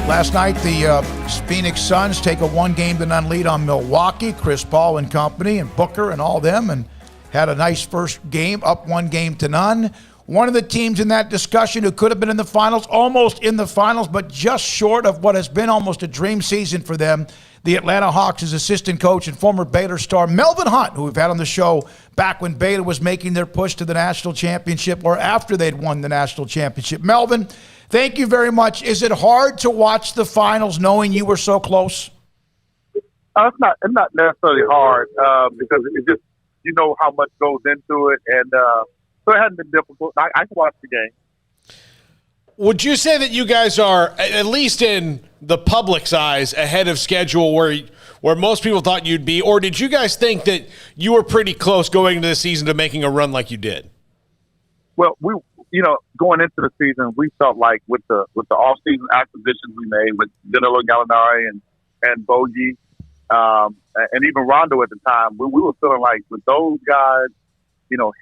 Last night, the Phoenix Suns take a 1-0 lead on Milwaukee. Chris Paul and company and Booker and all them, and had a nice first game, up 1-0. One of the teams in that discussion who could have been in the finals, almost in the finals, but just short of what has been almost a dream season for them, the Atlanta Hawks' assistant coach and former Baylor star Melvin Hunt, who we've had on the show back when Baylor was making their push to the national championship or after they'd won the national championship. Melvin, thank you very much. Is it hard to watch the finals knowing you were so close? It's not necessarily hard because it's just, you know how much goes into it, and so it hasn't been difficult. I can watch the game. Would you say that you guys are, at least in the public's eyes, ahead of schedule where most people thought you'd be, or did you guys think that you were pretty close going into the season to making a run like you did? Well, going into the season, we felt like with the off-season acquisitions we made with Danilo Gallinari and Bogey, and even Rondo at the time, we were feeling like with those guys,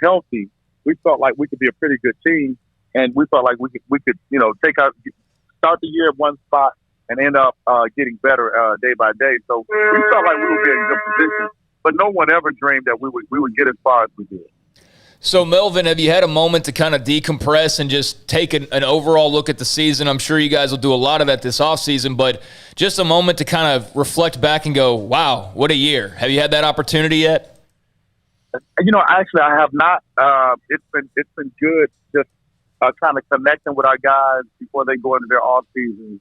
healthy, we felt like we could be a pretty good team, and we felt like we could start the year at one spot and end up getting better day by day. So we felt like we would be in good position, but no one ever dreamed that we would get as far as we did. So, Melvin, have you had a moment to kind of decompress and just take an overall look at the season? I'm sure you guys will do a lot of that this offseason, but just a moment to kind of reflect back and go, wow, what a year. Have you had that opportunity yet? Actually, I have not. It's been good just kind of connecting with our guys before they go into their off season.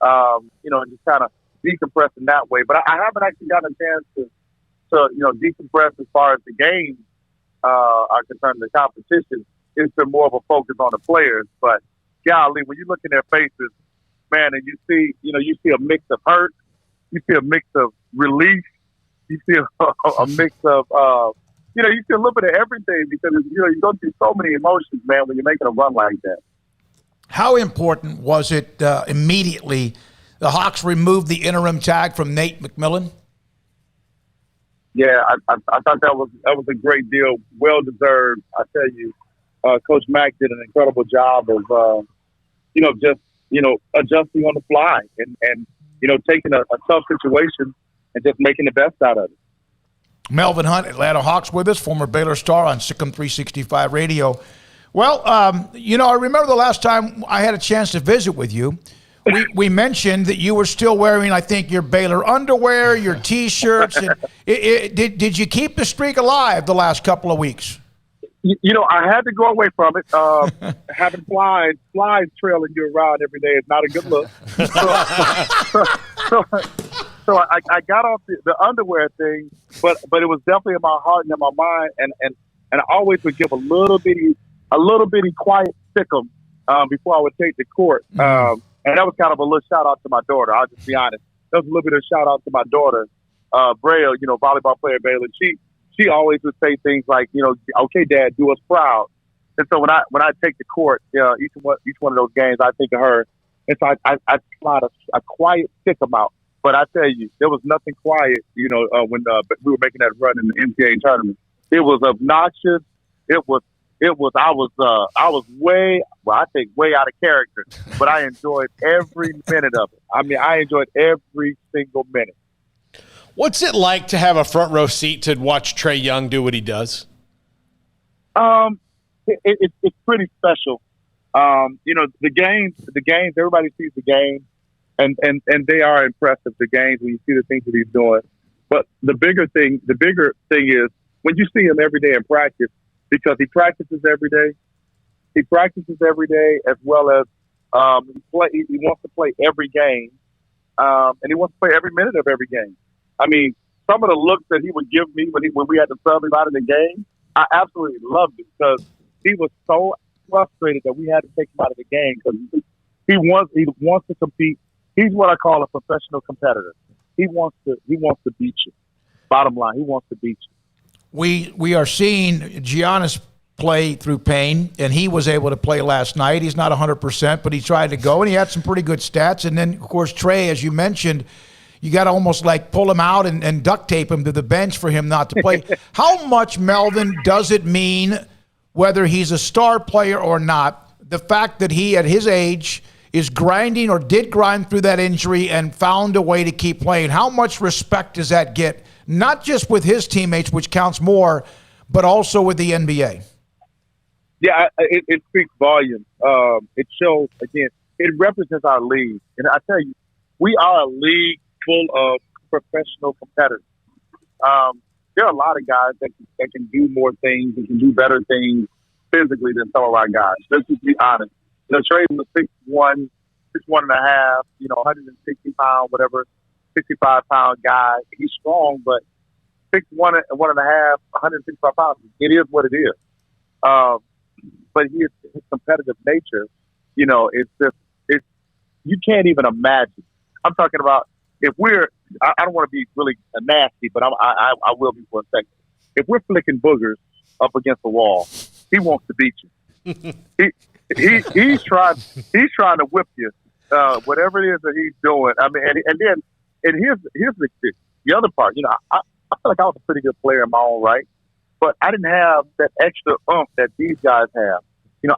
Just kind of decompressing that way. But I haven't actually gotten a chance to decompress as far as the games are concerned. The competition is more of a focus on the players. But golly, when you look in their faces, man, and you see a mix of hurt, you see a mix of relief, you see a mix of you see a little bit of everything because you go through so many emotions, man, when you're making a run like that. How important was it immediately the Hawks removed the interim tag from Nate McMillan? Yeah, I thought that was a great deal, well deserved. I tell you, Coach Mack did an incredible job of adjusting on the fly and taking a tough situation and just making the best out of it. Melvin Hunt, Atlanta Hawks with us, former Baylor star on SicEm365 Radio. Well, I remember the last time I had a chance to visit with you. We mentioned that you were still wearing, I think, your Baylor underwear, your T-shirts. And did you keep the streak alive the last couple of weeks? I had to go away from it. Having flies trailing you around every day is not a good look. So I got off the underwear thing, but it was definitely in my heart and in my mind, and I always would give a little bitty quiet sick'em before I would take the court. And that was kind of a little shout out to my daughter. I'll just be honest. That was a little bit of a shout out to my daughter, Braille, volleyball player Baylor. She always would say things like, okay, Dad, do us proud. And so when I take the court, each one of those games, I think of her. And so I slide a quiet sick'em out. But I tell you, there was nothing quiet, when we were making that run in the NCAA tournament. It was obnoxious. I was way out of character, but I enjoyed every minute of it. I mean, I enjoyed every single minute. What's it like to have a front row seat to watch Trey Young do what he does? It's pretty special. The games, everybody sees the game. And they are impressive, the games, when you see the things that he's doing. But the bigger thing is when you see him every day in practice, because he practices every day. He practices every day as well as he wants to play every game, and he wants to play every minute of every game. I mean, some of the looks that he would give me when we had to sub him out of the game, I absolutely loved it because he was so frustrated that we had to take him out of the game because he wants to compete. He's what I call a professional competitor. He wants to beat you. Bottom line, he wants to beat you. We are seeing Giannis play through pain, and he was able to play last night. He's not 100%, but he tried to go, and he had some pretty good stats. And then, of course, Trey, as you mentioned, you got to almost like pull him out and duct tape him to the bench for him not to play. How much, Melvin, does it mean, whether he's a star player or not, the fact that he, at his age, is grinding or did grind through that injury and found a way to keep playing. How much respect does that get, not just with his teammates, which counts more, but also with the NBA? Yeah, it speaks volumes. It shows, again, it represents our league. And I tell you, we are a league full of professional competitors. There are a lot of guys that can do more things and can do better things physically than some of our guys. Let's just be honest. Trey was 6'1", 6'1.5", 160-pound, whatever, 65-pound guy. He's strong, but 6'1", 1.5", 165 pounds. It is what it is. But his competitive nature, it's just you can't even imagine. I'm talking about if we're. I don't want to be really nasty, but I will be for a second. If we're flicking boogers up against the wall, he wants to beat you. He's trying to whip you, whatever it is that he's doing. I mean, and here's the other part. I feel like I was a pretty good player in my own right, but I didn't have that extra oomph that these guys have.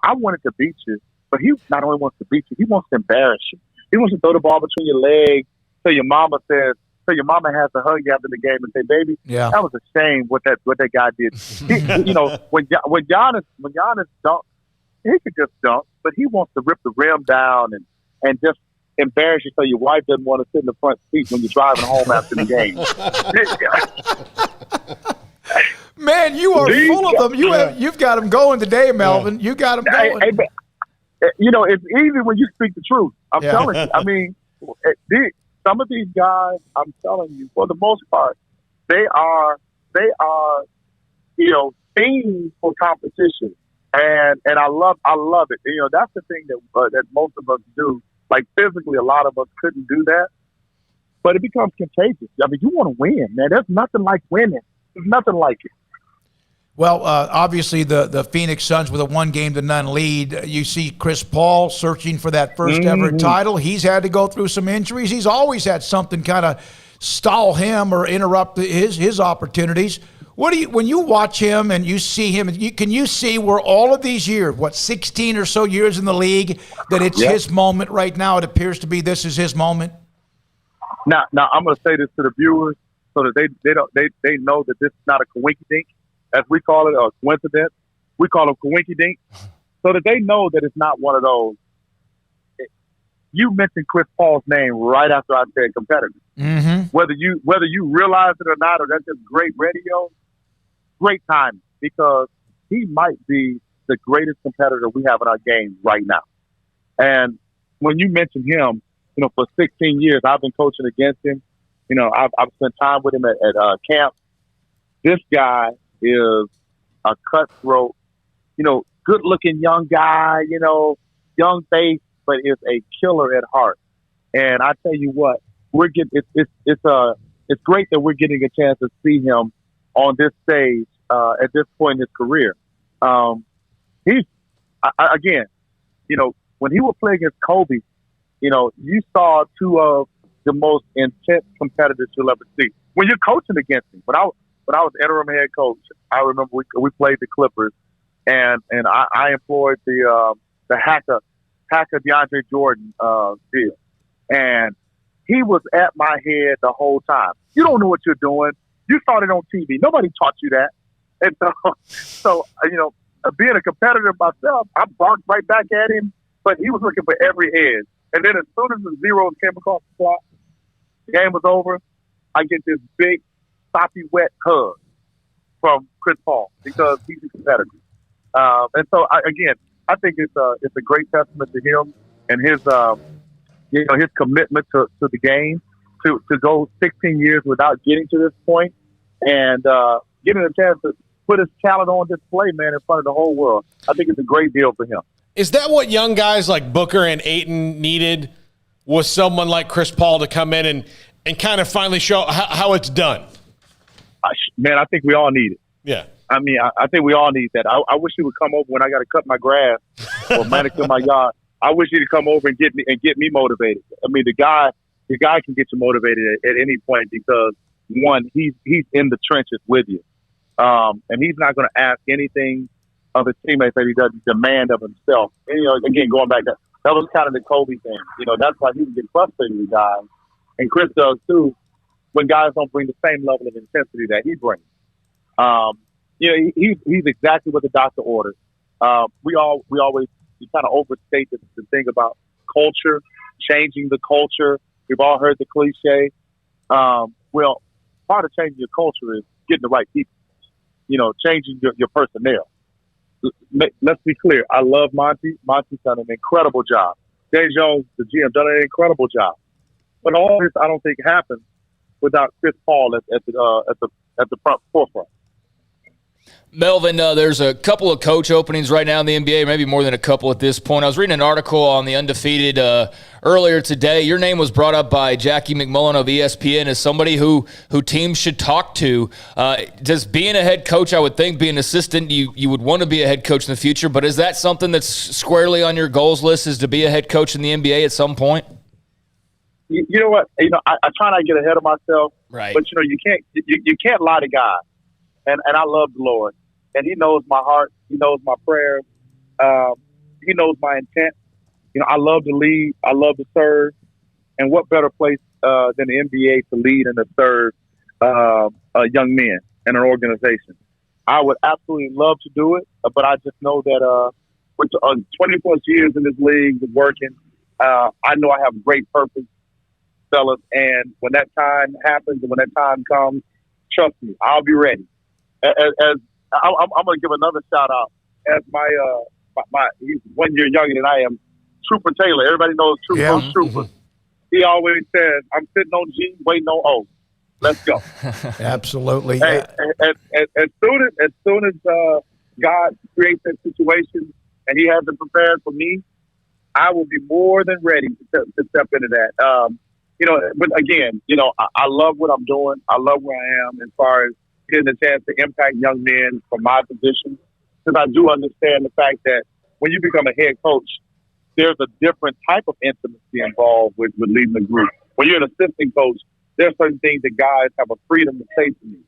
I wanted to beat you, but he not only wants to beat you, he wants to embarrass you. He wants to throw the ball between your legs. So your mama has to hug you after the game and say, "Baby, that was a shame what that guy did." When Giannis dunks, he could just dunk, but he wants to rip the rim down and just embarrass you so your wife doesn't want to sit in the front seat when you're driving home after the game. Man, you are full of them. You've got them going today, Melvin. You got them going. It's easy when you speak the truth. I'm telling you. I mean, some of these guys, I'm telling you, for the most part, they are fiends for competition, and I love it. That's the thing that most of us do. Like physically, a lot of us couldn't do that, but it becomes contagious. I mean, you want to win, man. There's nothing like winning. There's nothing like it. Well, obviously the Phoenix Suns with a 1-0 lead. You see Chris Paul searching for that first ever title. He's had to go through some injuries. He's always had something kind of stall him or interrupt his opportunities. When you watch him and you see him, can you see where all of these years, 16 or so years in the league, that it's his moment right now? It appears to be this is his moment. Now I'm going to say this to the viewers so that they know that this is not a coinky-dink, as we call it, or coincidence. We call them coinky-dink, so that they know that it's not one of those. You mentioned Chris Paul's name right after I said competitor. Mm-hmm. Whether you realize it or not, or that's just great radio, great time, because he might be the greatest competitor we have in our game right now. And when you mention him, for 16 years, I've been coaching against him. I've spent time with him at camp. This guy is a cutthroat, good-looking young guy, young face, but is a killer at heart. And I tell you what, it's great that we're getting a chance to see him on this stage at this point in his career. He's again, when he would play against Kobe, you saw two of the most intense competitors you'll ever see. When you're coaching against him, when I was interim head coach, I remember we played the Clippers, and I employed the hacker DeAndre Jordan deal, and he was at my head the whole time. You don't know what you're doing. You saw it on TV. Nobody taught you that. And so being a competitor myself, I barked right back at him, but he was looking for every edge. And then as soon as the zeros came across the clock, the game was over, I get this big, soppy, wet hug from Chris Paul because he's a competitor. And so, I think it's a great testament to him and his commitment to the game, to go 16 years without getting to this point and getting a chance to put his talent on display, man, in front of the whole world. I think it's a great deal for him. Is that what young guys like Booker and Ayton needed, was someone like Chris Paul to come in and kind of finally show how it's done? Man, I think we all need it. Yeah. I mean, I think we all need that. I wish he would come over when I got to cut my grass or manicure my yard. I wish he'd come over and get me motivated. I mean, the guy can get you motivated at any point because, one, he's in the trenches with you. And he's not going to ask anything of his teammates that he doesn't demand of himself. And, again, going back to That was kind of the Kobe thing. You know, that's why he would get frustrated with guys. And Chris does too when guys don't bring the same level of intensity that he brings. You know, he's exactly what the doctor ordered. We always kind of overstate the thing about culture, changing the culture. We've all heard the cliche. Well, part of changing your culture is getting the right people. You know, changing your personnel. Let's be clear. I love Monty. Monty's done an incredible job. Jay Jones, the GM, done an incredible job. But all this, I don't think, happens without Chris Paul at the forefront. Melvin, there's a couple of coach openings right now in the NBA, maybe more than a couple at this point. I was reading an article on the Undefeated earlier today. Your name was brought up by Jackie McMullen of ESPN as somebody who teams should talk to. Does being a head coach, I would think, being an assistant, you would want to be a head coach in the future, but is that something that's squarely on your goals list, is to be a head coach in the NBA at some point? You know what? You know, I try not to get ahead of myself, right? But, you know, you can't lie to God. And I love the Lord. And he knows my heart. He knows my prayers. He knows my intent. You know, I love to lead. I love to serve. And what better place than the NBA to lead and to serve young men and an organization? I would absolutely love to do it, but I just know that with 20-plus years in this league working, I know I have great purpose, fellas. And when that time happens and when that time comes, trust me, I'll be ready. As I'm going to give another shout out as my he's 1 year younger than I am, Trooper Taylor. Everybody knows Trooper. Trooper. He always says, "I'm sitting on G, waiting on O. Let's go." Absolutely. Hey, as soon as God creates that situation and He has it prepared for me, I will be more than ready to step into that. You know, but again, you know, I love what I'm doing. I love where I am as far as getting a chance to impact young men from my position, because I do understand the fact that when you become a head coach, there's a different type of intimacy involved with leading the group. When you're an assistant coach, there's certain things that guys have a freedom to say to me,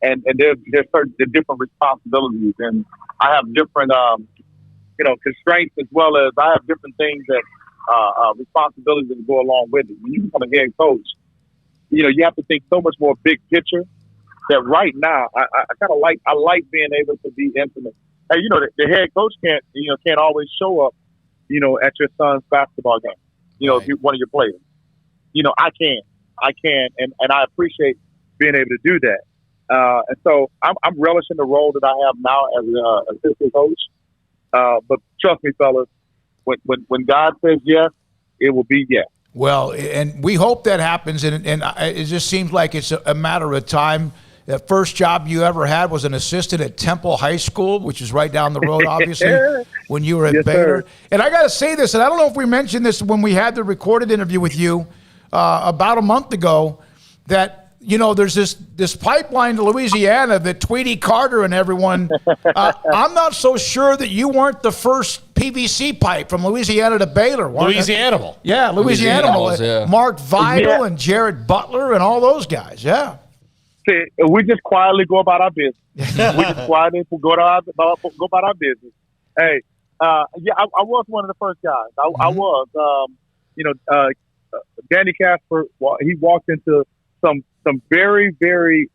and there's certain different responsibilities, and I have different you know, constraints, as well as I have different things that responsibilities that go along with it. When you become a head coach, you know, you have to think so much more big picture. That right now, I kind of like being able to be intimate. Hey, you know, the head coach can't always show up, you know, at your son's basketball game. You know, right. If you're one of your players. You know, I can, and I appreciate being able to do that. And so I'm relishing the role that I have now as an assistant coach. But trust me, fellas, when God says yes, it will be yes. Well, and we hope that happens, and it just seems like it's a matter of time. The first job you ever had was an assistant at Temple High School, which is right down the road, obviously, when you were at Baylor. Sir. And I got to say this, and I don't know if we mentioned this when we had the recorded interview with you about a month ago, that, you know, there's this pipeline to Louisiana that Tweety Carter and everyone, I'm not so sure that you weren't the first PVC pipe from Louisiana to Baylor. Louisianimal. Yeah, Louisianimal. Yeah. Mark Vidal and Jared Butler and all those guys, yeah. See, we just quietly go about our business. We just quietly go about our business. Hey, yeah, I was one of the first guys. I was. You know, Danny Casper, he walked into some very, very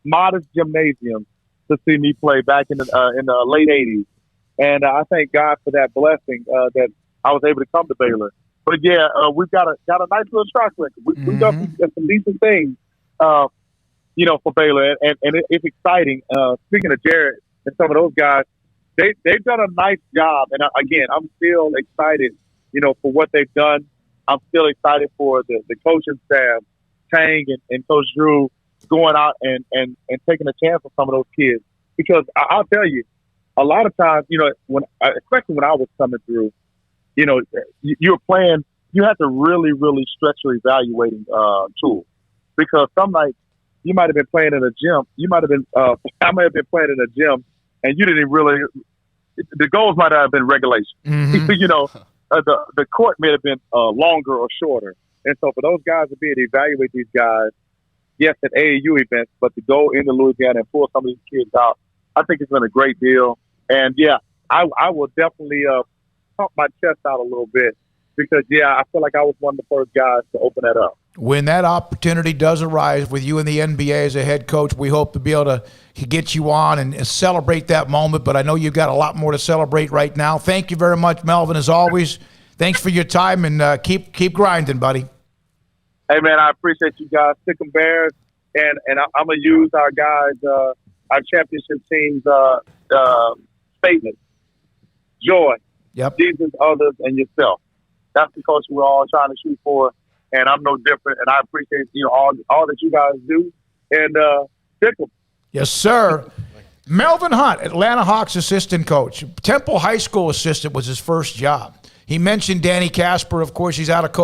modest gymnasiums to see me play back in the late 80s. And I thank God for that blessing that I was able to come to Baylor. But, yeah, we've got a nice little track record. We've done some decent things. You know, for Baylor, and it's exciting. Speaking of Jared and some of those guys, they've done a nice job. And again, I'm still excited, you know, for what they've done. I'm still excited for the coaching staff, Tang and Coach Drew, going out and taking a chance on some of those kids. Because I'll tell you, a lot of times, you know, especially when I was coming through, you know, you're playing. You have to really, really stretch your evaluating tool, because some nights, you might have been playing in a gym. I might have been playing in a gym, and you didn't really. The goals might have been regulation. You know, the court may have been longer or shorter. And so for those guys to be able to evaluate these guys, yes, at AAU events, but to go into Louisiana and pull some of these kids out, I think it's been a great deal. And yeah, I will definitely pump my chest out a little bit because, I feel like I was one of the first guys to open that up. When that opportunity does arise with you in the NBA as a head coach, we hope to be able to get you on and celebrate that moment. But I know you've got a lot more to celebrate right now. Thank you very much, Melvin, as always. Thanks for your time, and keep grinding, buddy. Hey, man, I appreciate you guys. Stick 'em Bears, and I'm going to use our guys, our championship team's statement. Joy, Jesus, others, and yourself. That's the culture we're all trying to shoot for, and I'm no different. And I appreciate all that you guys do. And stick 'em. Yes, sir. Melvin Hunt, Atlanta Hawks assistant coach. Temple High School assistant was his first job. He mentioned Danny Casper. Of course, he's out of coach.